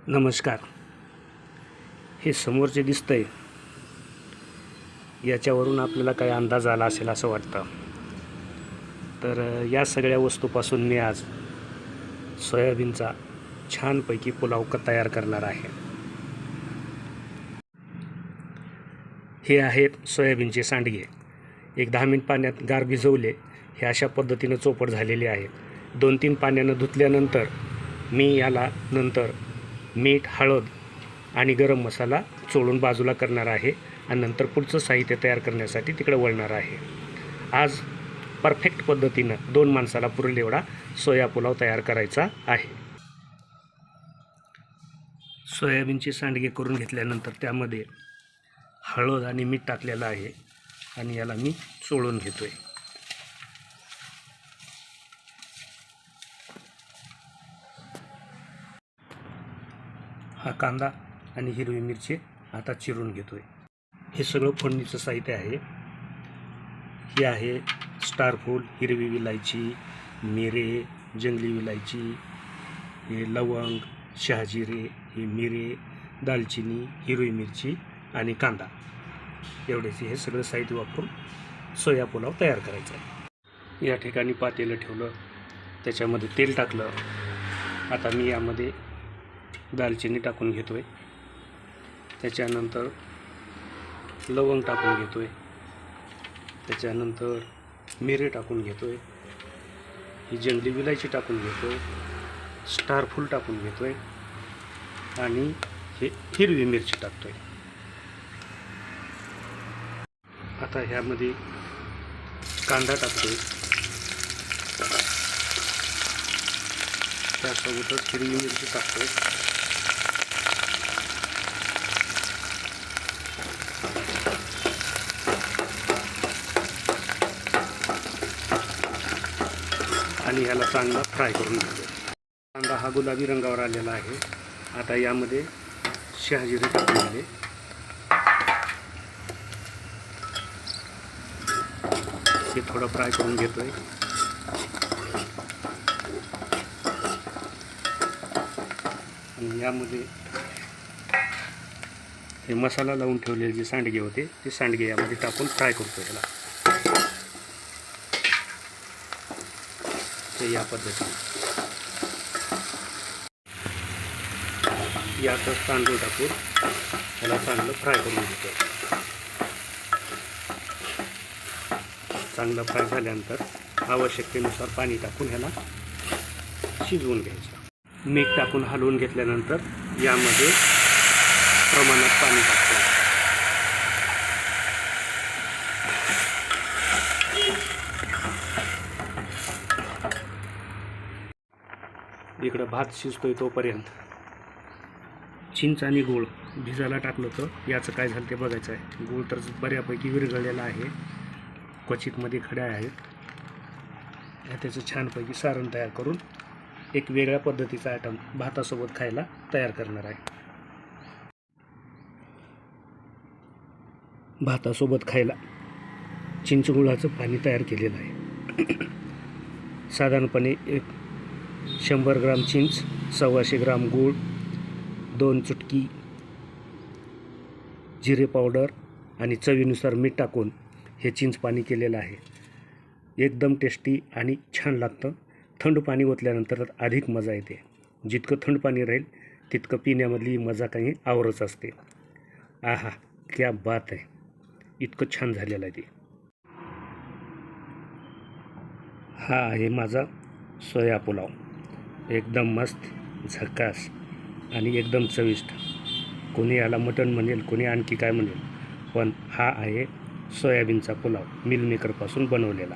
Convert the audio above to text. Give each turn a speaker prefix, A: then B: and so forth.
A: नमस्कार. हे समोरचे दिसतंय याच्यावरून आपल्याला काही अंदाज आला असेल असं वाटतं. तर या सगळ्या वस्तूपासून मी आज सोयाबीनचा छानपैकी पुलाव तयार करणार आहे. हे आहेत सोयाबीनचे सांडगे. एक 10 मिनिट पाण्यात गार भिजवले. हे अशा पद्धतीनं चोपड झालेले आहेत. 2-3 पाण्यानं धुतल्यानंतर मी याला नंतर मीठ, हळद आणि गरम मसाला चोळून बाजूला करणार आहे आणि नंतर पुढचं साहित्य तयार करण्यासाठी तिकडे वळणार आहे. आज परफेक्ट पद्धतीनं 2 माणसाला पुरेल एवढा सोया पुलाव तयार करायचा आहे. सोयाबीनचे सांडगे करून घेतल्यानंतर त्यामध्ये हळद आणि मीठ टाकलेलं आहे आणि याला मी चोळून घेतोय. हा कांदा आणि हिरवी मिरची आता चिरून घेतोय. हे सगळं फोडणीचं साहित्य आहे. हे आहे स्टारफूल, हिरवी विलायची, मिरे, जंगली विलायची, हे लवंग, शहाजिरे, हे मिरे, दालचिनी, हिरवी मिरची आणि कांदा. एवढेच हे सगळं साहित्य वापरून सोया पुलाव तयार करायचा आहे. या ठिकाणी पातेलं ठेवलं, त्याच्यामध्ये तेल टाकलं. आता मी यामध्ये दालचिनी टाकून घेतोय, त्याच्यानंतर लवंग टाकून घेतोय, त्याच्यानंतर मिरे टाकून घेतोय, ही जंगली विलायची टाकून घेतोय, स्टारफूल टाकून घेतोय आणि हे हिरवी मिरची टाकतोय. आता ह्यामध्ये कांदा टाकतोय, त्यासोबतच हिरवी मिरची टाकतोय. आणि ह्याला चांगला फ्राय करून घेतो. कांदा हा गुलाबी रंगावर आलेला आहे. आता यामध्ये शहाजिरे टाकून झाले. हे थोडं फ्राय करून घेतोय. आणि यामध्ये हे मसाला लावून ठेवलेले जे सांडगे होते ते सांडगे यामध्ये टाकून फ्राय करतो. ह्याला या पद्धतीने यातच तांदूळ टाकून ह्याला चांगलं फ्राय करून घेतो. चांगलं फ्राय झाल्यानंतर आवश्यकतेनुसार पाणी टाकून ह्याला शिजवून घ्यायचं. मीठ टाकून हलवून घेतल्यानंतर यामध्ये प्रमाणात पाणी टाकतो. इकडं भात शिजतोय तोपर्यंत चिंच आणि गूळ भिजायला टाकलं होतं. याचं काय झालं ते बघायचं आहे. गूळ तर बऱ्यापैकी विरघळलेला आहे, क्वचितमध्ये खड्या आहेत. त्याचं छानपैकी सारण तयार करून एक वेगळ्या पद्धतीचा आयटम भातासोबत खायला तयार करणार आहे. भातासोबत खायला चिंच गुळाचं पाणी तयार केलेलं आहे. साधारणपणे 100 ग्राम चिंच, 125 ग्राम गूळ, 2 चुटकी जिरे पावडर आणि चवीनुसार मीठ टाकून हे चिंच पाणी केलेलं आहे. एकदम टेस्टी आणि छान लागतं. थंड पाणी ओतल्यानंतर अधिक मजा येते. जितकं थंड पाणी राहील तितकं पिण्यामधली मजा काही आवरच असते. आहा, क्या बात आहे. इतकं छान झालेलं आहे ते. हा आहे माझा सोया पुलाव. एकदम मस्त, झकास आणि एकदम चविष्ट. कोणी याला मटण म्हणेल, कोणी आणखी काय म्हणेल, पण हा आहे सोयाबीनचा पुलाव मिलमेकरपासून बनवलेला.